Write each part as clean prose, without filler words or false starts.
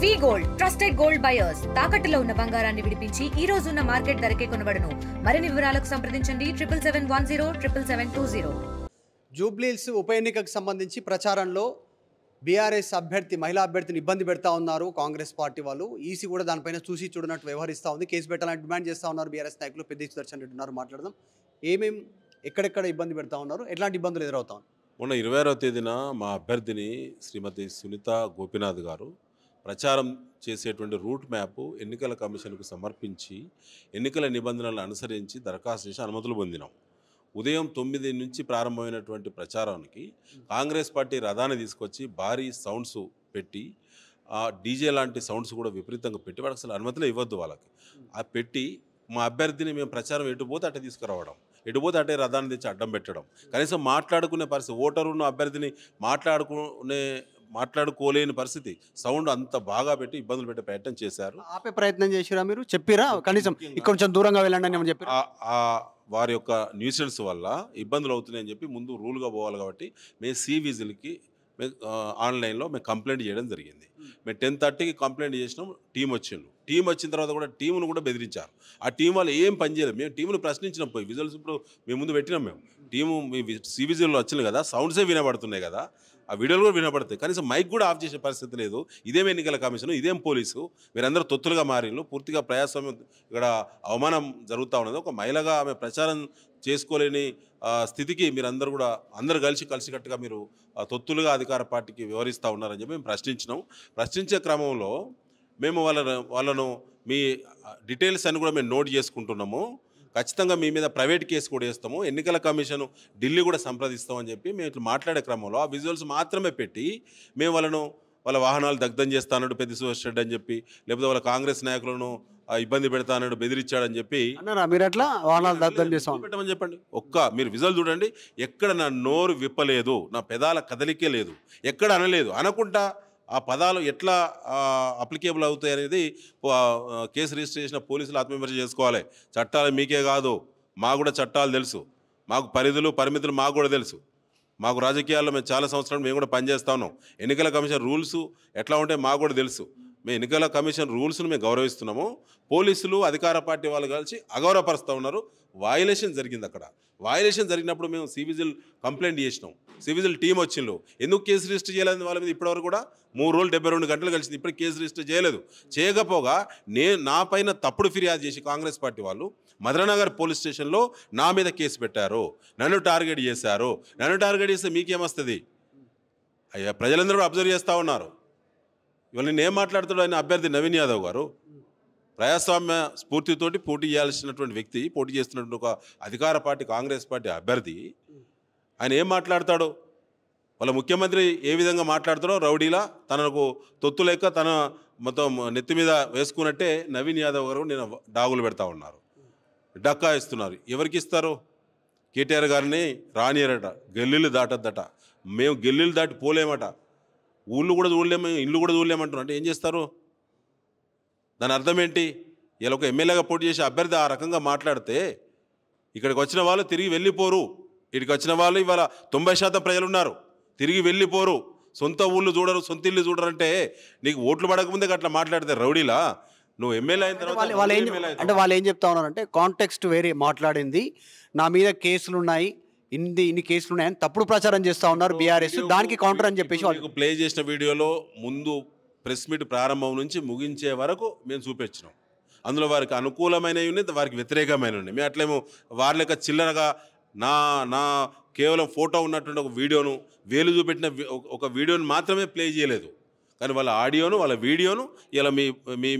వి gold trusted gold buyers తాకట్టులో ఉన్న బంగారాన్ని విడిపించి ఈ రోజు ఉన్న మార్కెట్ ధరకే కొనబడును. మరిన్ని వివరాలకు సంప్రదించండి 7710772020. జూబ్లీహిల్స్ ఉప ఎన్నికకు సంబంధించి ప్రచారంలో బీఆర్ఎస్ అభ్యర్థి మహిళా అభ్యర్థిని ఇబ్బంది పెడతా ఉన్నారు కాంగ్రెస్ పార్టీ వాళ్ళు. ఈసీ కూడా దానిపైన చూసి చూడనట్టు వ్యవహరిస్తూ ఉంది. కేసు పెట్టాలని డిమాండ్ చేస్తూ ఉన్నారు బీఆర్ఎస్ నాయకులు. పెద్ద దర్శన్ రెడ్డి ఉన్నారు, మాట్లాడదాం. ఎక్కడెక్కడ ఇబ్బంది పెడతా ఉన్నారు, ఎట్లాంటి ఇబ్బందులు ఎదురవుతా ఉన్నాయి? మొన్న 26వ తేదీన మా అభ్యర్థిని శ్రీమతి సునీత గోపీనాథ్ గారు ప్రచారం చేసేటువంటి రూట్ మ్యాప్ ఎన్నికల కమిషన్కు సమర్పించి ఎన్నికల నిబంధనలను అనుసరించి దరఖాస్తు చేసి అనుమతులు పొందినాం. ఉదయం 9 నుంచి ప్రారంభమైనటువంటి ప్రచారానికి కాంగ్రెస్ పార్టీ రథాన్ని తీసుకొచ్చి భారీ సౌండ్స్ పెట్టి డీజే లాంటి సౌండ్స్ కూడా విపరీతంగా పెట్టి వాళ్ళకి అసలు అనుమతులు ఇవ్వద్దు. వాళ్ళకి ఆ పెట్టి మా అభ్యర్థిని మేము ప్రచారం ఎటుపోతే అట్టే తీసుకురావడం, ఎటుపోతే అట్టే రథాన్ని తెచ్చి అడ్డం పెట్టడం, కనీసం మాట్లాడుకునే పరిస్థితి, ఓటరును అభ్యర్థిని మాట్లాడుకోలేని పరిస్థితి, సౌండ్ అంత బాగా పెట్టి ఇబ్బందులు పెట్టే ప్రయత్నం చేశారు. ఆపే ప్రయత్నం చేసిరా మీరు? చెప్పిరా కనీసం కొంచెం దూరంగా వెళ్ళండి అని చెప్పి? వారి యొక్క న్యూసెన్స్ వల్ల ఇబ్బందులు అవుతున్నాయని చెప్పి ముందు రూల్గా పోవాలి కాబట్టి మేము సివిజిల్కి ఆన్లైన్లో మేము కంప్లైంట్ చేయడం జరిగింది. మేము 10:30కి కంప్లైంట్ చేసినాం. టీం వచ్చిన తర్వాత కూడా టీమును కూడా బెదిరించారు. ఆ టీం వాళ్ళు ఏం పని చేయలేదు. మేము టీమును ప్రశ్నించినాం. పోయి విజువల్స్ ఇప్పుడు మేము ముందు పెట్టినాం. మేము టీము మీ సివిజిల్లో వచ్చింది కదా, సౌండ్సే వినబడుతున్నాయి కదా, ఆ వీడియోలు కూడా వినపడతాయి. కనీసం మైక్ కూడా ఆఫ్ చేసే పరిస్థితి లేదు. ఇదేం ఎన్నికల కమిషన్, ఇదేం పోలీసు, మీరందరూ తొత్తులుగా మారిళ్ళు. పూర్తిగా ప్రజాస్వామ్యం ఇక్కడ అవమానం జరుగుతూ ఉన్నది. ఒక మహిళగా ఆమె ప్రచారం చేసుకోలేని స్థితికి మీరందరూ కూడా కలిసికట్టుగా మీరు తొత్తులుగా అధికార పార్టీకి వివరిస్తూ ఉన్నారని చెప్పి మేము ప్రశ్నించే క్రమంలో మేము వాళ్ళను మీ డీటెయిల్స్ అని కూడా మేము నోట్ చేసుకుంటున్నాము. ఖచ్చితంగా మీ మీద ప్రైవేట్ కేసు కూడా వేస్తాము, ఎన్నికల కమిషన్ ఢిల్లీ కూడా సంప్రదిస్తామని చెప్పి మేము ఇట్లా మాట్లాడే క్రమంలో ఆ విజువల్స్ మాత్రమే పెట్టి మేము వాళ్ళ వాహనాలు దగ్ధం చేస్తానడు పెద్ద సురేష్ రెడ్డి అని చెప్పి, లేకపోతే వాళ్ళ కాంగ్రెస్ నాయకులను ఇబ్బంది పెడతానడు, బెదిరించాడని చెప్పి మీరు ఎట్లా వాహనాలు దగ్ధం పెట్టమని చెప్పండి. మీరు విజువల్ చూడండి. ఎక్కడ నా నోరు విప్పలేదు, నా పెదాల కదలికే లేదు, ఎక్కడ అనలేదు. అనకుండా ఆ పదాలు ఎట్లా అప్లికేబుల్ అవుతాయి అనేది కేసు రిజిస్టర్ చేసిన పోలీసులు ఆత్మవిమర్శ చేసుకోవాలి. చట్టాలు మీకే కాదు, మాకు కూడా చట్టాలు తెలుసు, మాకు పరిమితులు మాకు కూడా తెలుసు. మాకు రాజకీయాల్లో మేము చాలా సంవత్సరాలు మేము కూడా పనిచేస్తా ఉన్నాం. ఎన్నికల కమిషన్ రూల్స్ ఎట్లా ఉంటాయి మాకు కూడా తెలుసు. మేము ఎన్నికల కమిషన్ రూల్స్ను మేము గౌరవిస్తున్నాము. పోలీసులు అధికార పార్టీ వాళ్ళు కలిసి అగౌరవపరుస్తూ ఉన్నారు. వయలేషన్ జరిగింది. అక్కడ వయలేషన్ జరిగినప్పుడు మేము సివిజిల్ కంప్లైంట్ చేసినాం. సివిజిల్ టీం వచ్చిండ్రు. ఎందుకు కేసు రిజిస్టర్ చేయలేదు వాళ్ళ మీద? ఇప్పటివరకు కూడా 3 రోజులు 72 గంటలు కలిసింది, ఇప్పుడు కేసు రిజిస్టర్ చేయలేదు. చేయకపోగా నా పైన తప్పుడు ఫిర్యాదు చేసి కాంగ్రెస్ పార్టీ వాళ్ళు మధురనగర్ పోలీస్ స్టేషన్లో నా మీద కేసు పెట్టారు. నన్ను టార్గెట్ చేశారు. నన్ను టార్గెట్ చేస్తే మీకేమొస్తుంది? అయ్యా, ప్రజలందరూ కూడా అబ్జర్వ్ చేస్తూ ఉన్నారు. ఇవాళ నేను ఏం మాట్లాడుతాడు ఆయన అభ్యర్థి నవీన్ యాదవ్ గారు, ప్రజాస్వామ్య స్ఫూర్తితోటి పోటీ చేయాల్సినటువంటి వ్యక్తి, పోటీ చేస్తున్నటువంటి ఒక అధికార పార్టీ కాంగ్రెస్ పార్టీ అభ్యర్థి, ఆయన ఏం మాట్లాడతాడు? వాళ్ళ ముఖ్యమంత్రి ఏ విధంగా మాట్లాడతాడో రౌడీలా తనకు తొత్తు లేక తన మొత్తం నెత్తి మీద వేసుకున్నట్టే నవీన్ యాదవ్ గారు నేను డాగులు పెడతా ఉన్నారు, డక్కా ఇస్తున్నారు. ఎవరికి ఇస్తారు? కేటీఆర్ గారిని రానియరట, గల్లీలు దాటద్దట. మేము గల్లీలు దాటి పోలేమట, ఊళ్ళు కూడా చూడలేము, ఇల్లు కూడా చూడలేమంటున్నారు. అంటే ఏం చేస్తారు? దాని అర్థం ఏంటి? ఇలా ఒక ఎమ్మెల్యేగా పోటీ చేసే అభ్యర్థి ఆ రకంగా మాట్లాడితే ఇక్కడికి వచ్చిన వాళ్ళు తిరిగి వెళ్ళిపోరు. ఇక్కడికి వచ్చిన వాళ్ళు ఇవాళ 90% ప్రజలు ఉన్నారు, తిరిగి వెళ్ళిపోరు. సొంత ఊళ్ళు చూడరు, సొంత ఇల్లు చూడరంటే నీకు ఓట్లు పడకముందే అట్లా మాట్లాడితే రౌడీలా? నువ్వు ఎమ్మెల్యే అయిన తర్వాత అంటే వాళ్ళు ఏం చెప్తా ఉన్నారంటే కాంటెక్స్ట్ వేరే మాట్లాడింది, నా మీద కేసులు ఉన్నాయి, ఇన్ని కేసులు ఉన్నాయని తప్పుడు ప్రచారం చేస్తూ ఉన్నారు బీఆర్ఎస్, దానికి కౌంటర్ అని చెప్పేసి వాళ్ళు ప్లే చేసిన వీడియోలో ముందు ప్రెస్ మీట్ ప్రారంభం నుంచి ముగించే వరకు మేము చూపించినాం. అందులో వారికి అనుకూలమైనవి ఉన్నాయి, వారికి వ్యతిరేకమైనవి ఉన్నాయి. మేము అట్లేమో వారి లెక్క చిల్లరగా నా కేవలం ఫోటో ఉన్నటువంటి ఒక వీడియోను, వేలు చూపెట్టిన ఒక వీడియోను మాత్రమే ప్లే చేయలేదు. కానీ వాళ్ళ ఆడియోను, వాళ్ళ వీడియోను ఇలా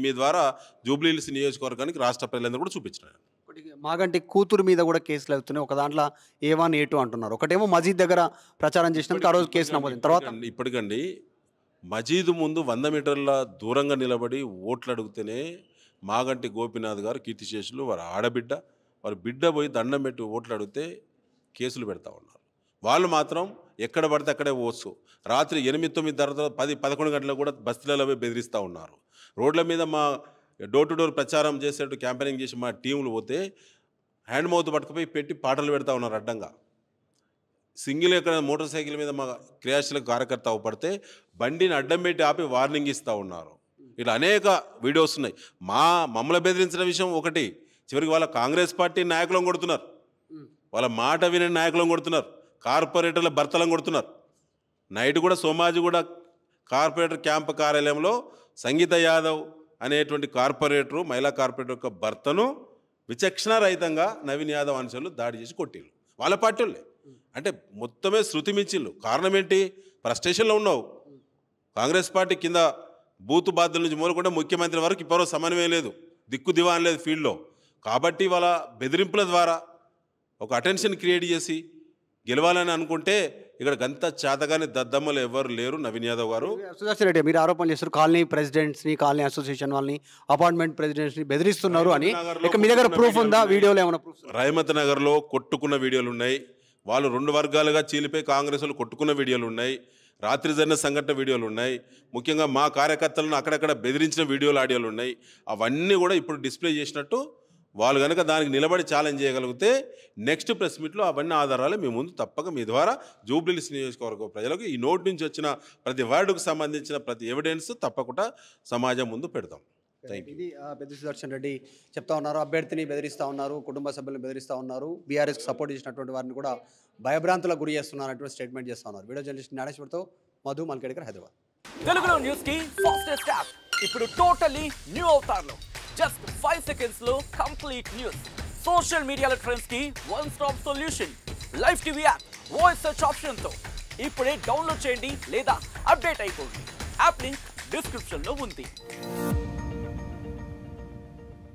మీ ద్వారా జూబ్లీహిల్స్ నియోజకవర్గానికి రాష్ట్ర ప్రజలందరూ కూడా చూపించినారు. మాగంటి కూతురు మీద కూడా కేసులు అవుతున్నాయి. ఒక దాంట్లో A1 A2 అంటున్నారు. ఒకటేమో మజీద్ దగ్గర ప్రచారం చేసినందుకు ఆ రోజు కేసు నమోదు. తర్వాత ఇప్పటికండి మజీద్ ముందు 100 మీటర్ల దూరంగా నిలబడి ఓట్లు అడిగితేనే మాగంటి గోపీనాథ్ గారు కీర్తిశేషులు, వారి ఆడబిడ్డ, వారి బిడ్డ పోయి దండం పెట్టి ఓట్లు అడిగితే కేసులు పెడతా ఉన్నారు. వాళ్ళు మాత్రం ఎక్కడ పడితే అక్కడే పోవచ్చు. రాత్రి 8, 9 తర్వాత 10, 11 గంటలకు కూడా బస్తీలలో బెదిరిస్తూ ఉన్నారు. రోడ్ల మీద మా డోర్ టు డోర్ ప్రచారం చేసేట్టు క్యాంపెయినింగ్ చేసి మా టీంలు పోతే హ్యాండ్ మౌత్ పట్టుకుపోయి పెట్టి పాటలు పెడతా ఉన్నారు అడ్డంగా. సింగిల్ ఎక్కడ మోటార్ సైకిల్ మీద మా క్రియాశీలక కార్యకర్త అవపడితే బండిని అడ్డం పెట్టి ఆపి వార్నింగ్ ఇస్తూ ఉన్నారు. ఇట్లా అనేక వీడియోస్ ఉన్నాయి. మమ్మల్ని బెదిరించిన విషయం ఒకటి, చివరికి వాళ్ళ కాంగ్రెస్ పార్టీ నాయకులను కొడుతున్నారు, వాళ్ళ మాట వినే నాయకులను కొడుతున్నారు, కార్పొరేటర్ల భర్తలను కొడుతున్నారు. నైట్ కూడా సోమాజిగూడ కార్పొరేటర్ క్యాంప్ కార్యాలయంలో సంగీత యాదవ్ అనేటువంటి కార్పొరేటరు, మహిళా కార్పొరేటర్ యొక్క భర్తను విచక్షణ రహితంగా నవీన్ యాదవ్ అనుచరులు దాడి చేసి కొట్టిళ్ళు. వాళ్ళ పార్టీ వాళ్ళే. అంటే మొత్తమే శృతి మించిళ్ళు. కారణం ఏంటి? ఫ్రస్ట్రేషన్లో ఉన్నావు. కాంగ్రెస్ పార్టీ కింద బూత్ బాధ్యుల నుంచి మొదలుకుంటే ముఖ్యమంత్రి వరకు ఇప్పుడు సమన్వయం లేదు, దిక్కు దివాన్ లేదు ఫీల్డ్లో. కాబట్టి వాళ్ళ బెదిరింపుల ద్వారా ఒక అటెన్షన్ క్రియేట్ చేసి గెలవాలని అనుకుంటే ఇక్కడ గంత చేతగాని దద్దమ్మలు ఎవరు లేరు. నవీన్ యాదవ్ గారు, సుదర్శన్ రెడ్డి మీరు ఆరోపణలు చేస్తారు కాలనీ ప్రెసిడెంట్స్ని, కాలనీ అసోసియేషన్ వాళ్ళని, అపార్ట్మెంట్ ప్రెసిడెంట్స్ని బెదిరిస్తున్నారు అని. ఇక మీ దగ్గర ప్రూఫ్ ఉందా? వీడియోలో ఏమైనా ప్రూఫ్? రహమత్ నగర్లో కొట్టుకున్న వీడియోలు ఉన్నాయి. వాళ్ళు 2 వర్గాలుగా చీలిపోయి కాంగ్రెస్ వాళ్ళు కొట్టుకున్న వీడియోలు ఉన్నాయి. రాత్రి జరిగిన సంఘటన వీడియోలు ఉన్నాయి. ముఖ్యంగా మా కార్యకర్తలను అక్కడక్కడ బెదిరించిన వీడియోలు, ఆడియోలు ఉన్నాయి. అవన్నీ కూడా ఇప్పుడు డిస్ప్లే చేసినట్టు వాళ్ళు కనుక దానికి నిలబడి ఛాలెంజ్ చేయగలిగితే నెక్స్ట్ ప్రెస్ మీట్లో అవన్నీ ఆధారాలు మీ ముందు తప్పక మీ ద్వారా జూబ్లీహిల్స్ నియోజకవర్గ ప్రజలకు ఈ నోటి నుంచి వచ్చిన ప్రతి వర్డ్కు సంబంధించిన ప్రతి ఎవిడెన్స్ తప్పకుండా సమాజం ముందు పెడతాం. ఇది పెద్ద సుదర్శన్ రెడ్డి చెప్తా ఉన్నారు. అభ్యర్థిని బెదిరిస్తూ ఉన్నారు, కుటుంబ సభ్యులను బెదిరిస్తూ ఉన్నారు, బీఆర్ఎస్కి సపోర్ట్ చేసినటువంటి వారిని కూడా భయభ్రాంతులకు గురి చేస్తున్నారన్నటువంటి స్టేట్మెంట్ చేస్తూ ఉన్నారు. వీడియో జర్నలిస్ట్ జ్ఞానేశ్వర్తో మధు, మల్కేడ్కర్, హైదరాబాద్. తెలుగులో న్యూస్ కి ఫాస్టెస్ట్ యాప్ ఇప్పుడు టోటల్లీ న్యూ అవతార్లో. జస్ట్ 5 సెకండ్స్ లో కంప్లీట్ న్యూస్, సోషల్ మీడియాలో ట్రెండ్స్ కి one stop solution, live TV app, voice search option తో ఇప్పుడే డౌన్లోడ్ చేయండి లేదా అప్డేట్ అయిపోండి. యాప్ లింక్ డిస్క్రిప్షన్ లో ఉంది.